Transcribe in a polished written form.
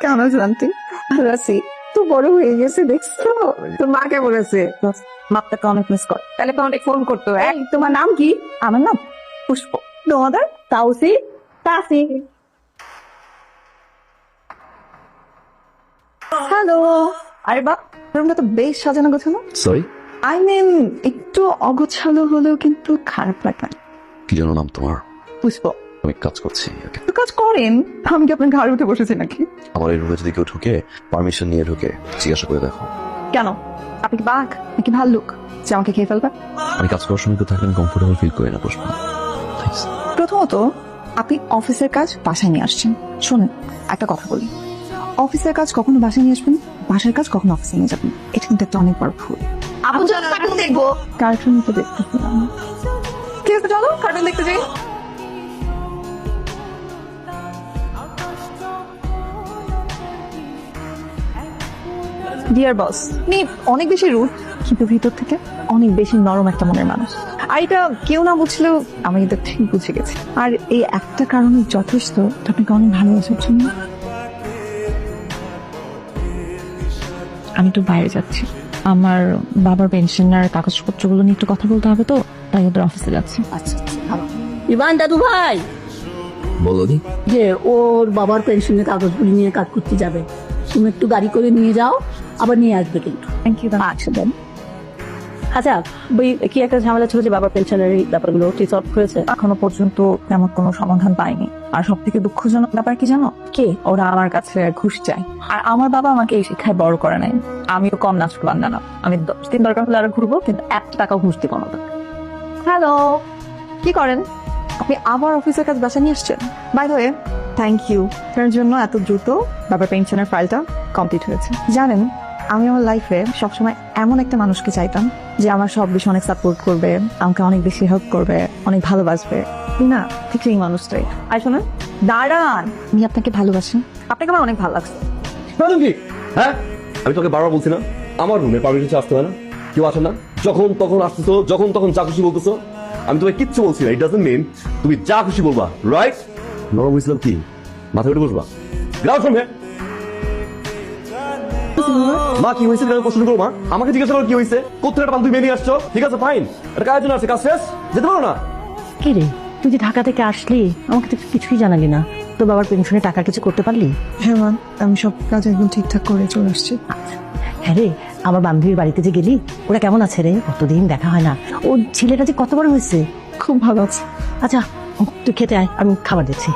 কেমন আছেন আন্টি? ভালো আছি। তো বড় হয়ে গেছে দেখছো? তোর মা কেমন আছে? মাপটাকে অনেক মিস কর। তাহলে তো অনেক ফোন করতো। তোমার নাম কি? আমার নাম পুষ্প। তোমাদের? তাউসি তাসি। হ্যালো। আরে বাহ, রুমটা তো বেশ সাজানো গোছানো। সরি, আই মিন একটু অগোছালো হলেও কিন্তু খারাপ লাগে না। কি যেন নাম তোমার? পুষ্প। আমি কাজ করছি। Okay. তো কাজ করেন, আমি কি আপনার ঘরে উঠে বসেছি নাকি? আমার এই রুমে যদি কেউ ঢুকে, পারমিশন নিয়ে ঢুকে, জিজ্ঞাসা করে দেখো। কেন? আপনি কি বাঘ নাকি ভাল্লুক যে আমাকে খেয়ে ফেলবে? আমি কাজ করার সময় তো থাকলে কমফোর্টেবল ফিল করি না পুষ্পা। Thanks. প্রথমত আপনি অফিসের কাজ বাসায় নিয়ে আসছেন। শোনেন, একটা কথা বলি, অফিসের কাজ কখনো বাসায় নিয়ে আসবেন, বাসার কাজ কখনো অফিসে নিয়ে যাবেন, এটা কিন্তু একটা অনেক বড় ভুল। আপু চলো কার্টুন দেখবো। কার্টুন তো দেখতেছিলাম। ঠিক আছে, চলো কার্টুন দেখতে যাই। ডিয়ার বস, আপনি অনেক বেশি রুড, কিন্তু ভিতর থেকে অনেক বেশি নরম একটা মনের মানুষ। আর এটা কেউ না বুঝলেও আমি এটা ঠিক বুঝে গেছি। আর এই একটা কারণে যথেষ্ট আপনাকে অনেক ভালোবাসার জন্য। আমি তো বাইরে যাচ্ছি, আমার বাবার পেনশনের কাগজপত্রগুলো নিয়ে একটু কথা বলতে হবে, তো তাই ওদের অফিসে যাচ্ছি। আচ্ছা ভালো। ইভান দাদু ভাই, বলো দি। যে ওর বাবার পেনশনের কাগজগুলি নিয়ে কাজ করতে যাবে, তুমি একটু গাড়ি করে নিয়ে যাও, আবার নিয়ে আসবে কিন্তু। Thank you. আচ্ছা দেন। আচ্ছা, কি একটা ঝামেলা ছিল যে বাবার পেনশনের এই ব্যাপারগুলো কি সলভ হয়েছে? এখনো পর্যন্ত তেমন কোনো সমাধান পাইনি। আর সব থেকে দুঃখজনক ব্যাপার কি জানো? কে? ওরা আমার কাছে ঘুষ চায়। আর আমার বাবা আমাকে এই শিক্ষায় বড় করে নাই। আমিও কম নাচতে পারি না। আমি 10 দিন দরকার হলে আরো ঘুরবো, কিন্তু 1 টাকাও ঘুষ দিব না। হ্যালো, কি করেন আপনি? আবার অফিসের কাজ বাসা নিয়ে আসছেন? By the way, thank you. তার জন্য এত দ্রুত বাবার পেনশনের ফাইলটা কমপ্লিট হয়েছে। জানেন, আমি আমার লাইফে সবসময় এমন একটা মানুষকে চাইতাম যে আমার সব বিষয়ে অনেক সাপোর্ট করবে, আমাকে অনেক বেশি হেল্প করবে, অনেক ভালোবাসবে। না, ঠিক সেই মানুষটাই। আর শোনেন, দাঁড়ান, আমি আপনাকে ভালোবাসি। আপনাকে আমার অনেক ভালো লাগছে। কি হ্যাঁ, আমি তোকে বারবার বলছি না আমার রুমে পারমিশন আসতে হয় না, কেউ আসে না, যখন তখন আসতেছো, যখন তখন যা খুশি বলতেছো। আমি তোমাকে কিচ্ছু বলছি না, ইট ডাজন্ট মিন তুমি যা খুশি বলবা, রাইট? নরম হয়েছিলাম কি, মাথায় উঠে বসবা। Ground from here. মা কি হয়েছে প্রশ্ন করো, মা আমাকে জিজ্ঞাসা করো কি হয়েছে, কোথায় একটা বান্ধবী মেয়ে নিয়ে আসছো, ঠিক আছে ফাইন, এটা কাজের জন্য আছে, কাজ শেষ, যেতে পারো না? কি রে, তুই যে ঢাকা থেকে আসলি, আমাকে তো কিছুই জানালি না। তো বাবার পেনশনের টাকা কিছু করতে পারলি? হ্যাঁ মান, আমি সব কাজ একদম ঠিকঠাক করে চলে আসছি। আচ্ছা। হ্যাঁ রে, আমার বান্ধবীর বাড়িতে যে গেলি, ওরা কেমন আছে রে? কতদিন দেখা হয় না। ওর ছেলেটা যে কত বড় হয়েছে। খুব ভালো আছে। আচ্ছা তুই খেতে আয়, আমি খাবার দিচ্ছি।